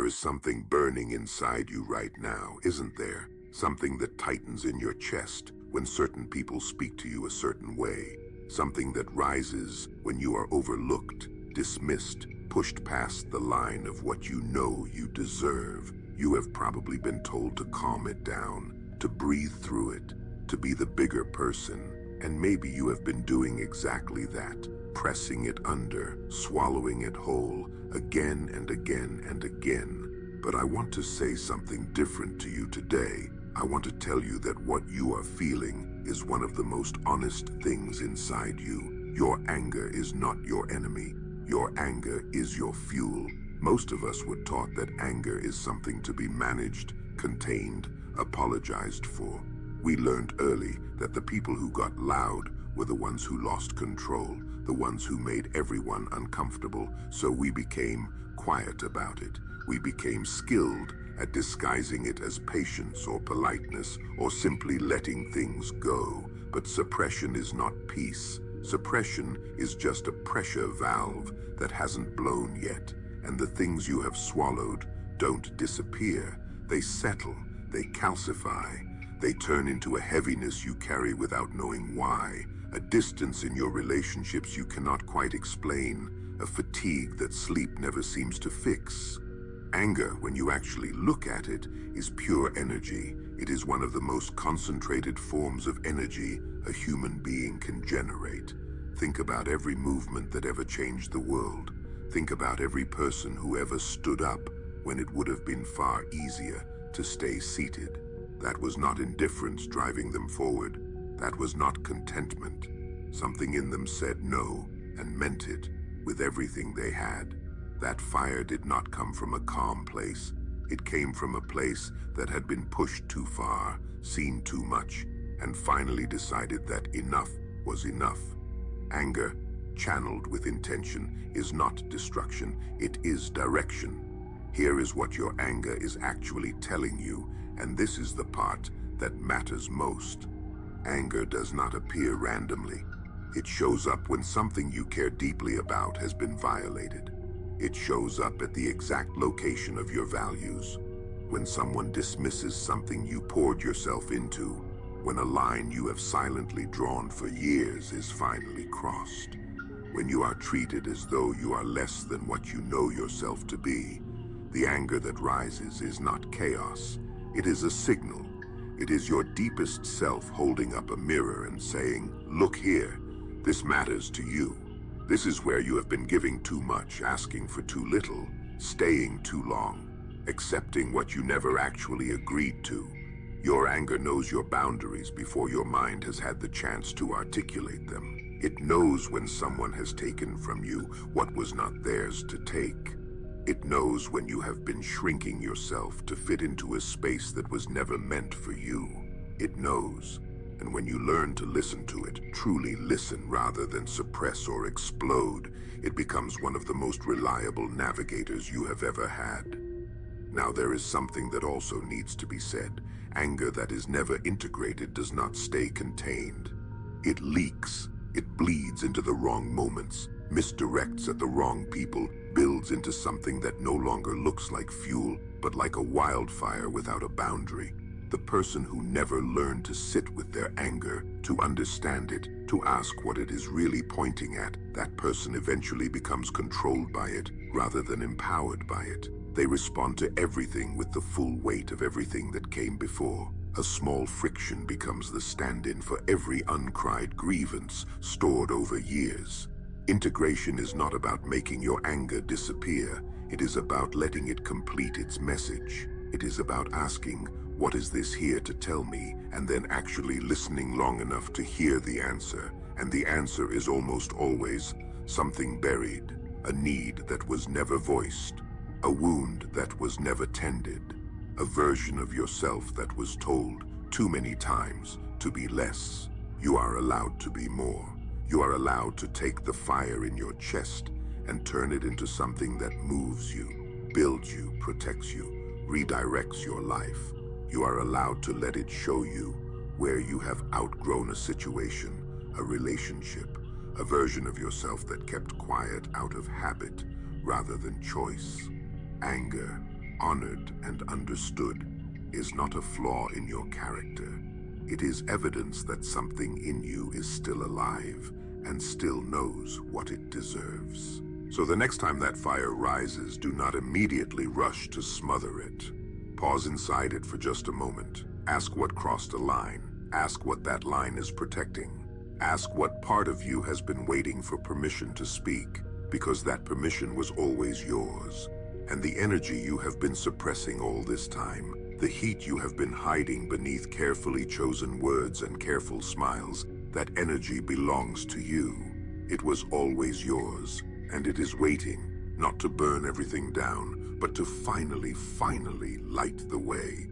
There is something burning inside you right now, isn't there? Something that tightens in your chest when certain people speak to you a certain way. Something that rises when you are overlooked, dismissed, pushed past the line of what you know you deserve. You have probably been told to calm it down, to breathe through it, to be the bigger person. And maybe you have been doing exactly that, pressing it under, swallowing it whole, again and again and again. But I want to say something different to you today. I want to tell you that what you are feeling is one of the most honest things inside you. Your anger is not your enemy. Your anger is your fuel. Most of us were taught that anger is something to be managed, contained, apologized for. We learned early that the people who got loud were the ones who lost control, the ones who made everyone uncomfortable, so we became quiet about it. We became skilled at disguising it as patience or politeness or simply letting things go. But suppression is not peace. Suppression is just a pressure valve that hasn't blown yet, and the things you have swallowed don't disappear. They settle, they calcify, they turn into a heaviness you carry without knowing why, a distance in your relationships you cannot quite explain, a fatigue that sleep never seems to fix. Anger, when you actually look at it, is pure energy. It is one of the most concentrated forms of energy a human being can generate. Think about every movement that ever changed the world. Think about every person who ever stood up when it would have been far easier to stay seated. That was not indifference driving them forward. That was not contentment. Something in them said no and meant it with everything they had. That fire did not come from a calm place. It came from a place that had been pushed too far, seen too much, and finally decided that enough was enough. Anger, channeled with intention, is not destruction, it is direction. Here is what your anger is actually telling you, and this is the part that matters most. Anger does not appear randomly. It shows up when something you care deeply about has been violated. It shows up at the exact location of your values. When someone dismisses something you poured yourself into, when a line you have silently drawn for years is finally crossed, when you are treated as though you are less than what you know yourself to be. The anger that rises is not chaos. It is a signal. It is your deepest self holding up a mirror and saying, "Look here, this matters to you." This is where you have been giving too much, asking for too little, staying too long, accepting what you never actually agreed to. Your anger knows your boundaries before your mind has had the chance to articulate them. It knows when someone has taken from you what was not theirs to take. It knows when you have been shrinking yourself to fit into a space that was never meant for you. It knows. And when you learn to listen to it, truly listen rather than suppress or explode, it becomes one of the most reliable navigators you have ever had. Now there is something that also needs to be said. Anger that is never integrated does not stay contained. It leaks. It bleeds into the wrong moments, misdirects at the wrong people, builds into something that no longer looks like fuel, but like a wildfire without a boundary. The person who never learned to sit with their anger, to understand it, to ask what it is really pointing at, that person eventually becomes controlled by it rather than empowered by it. They respond to everything with the full weight of everything that came before. A small friction becomes the stand-in for every uncried grievance stored over years. Integration is not about making your anger disappear. It is about letting it complete its message. It is about asking, "What is this here to tell me?" and then actually listening long enough to hear the answer. And the answer is almost always something buried, a need that was never voiced, a wound that was never tended, a version of yourself that was told too many times to be less. You are allowed to be more. You are allowed to take the fire in your chest and turn it into something that moves you, builds you, protects you, redirects your life. You are allowed to let it show you where you have outgrown a situation, a relationship, a version of yourself that kept quiet out of habit rather than choice. Anger, honored and understood is not a flaw in your character. It is evidence that something in you is still alive and still knows what it deserves. So the next time that fire rises, do not immediately rush to smother it. Pause inside it for just a moment. Ask what crossed a line. Ask what that line is protecting. Ask what part of you has been waiting for permission to speak, because that permission was always yours. And the energy you have been suppressing all this time, the heat you have been hiding beneath carefully chosen words and careful smiles, that energy belongs to you. It was always yours, and it is waiting, not to burn everything down, but to finally light the way.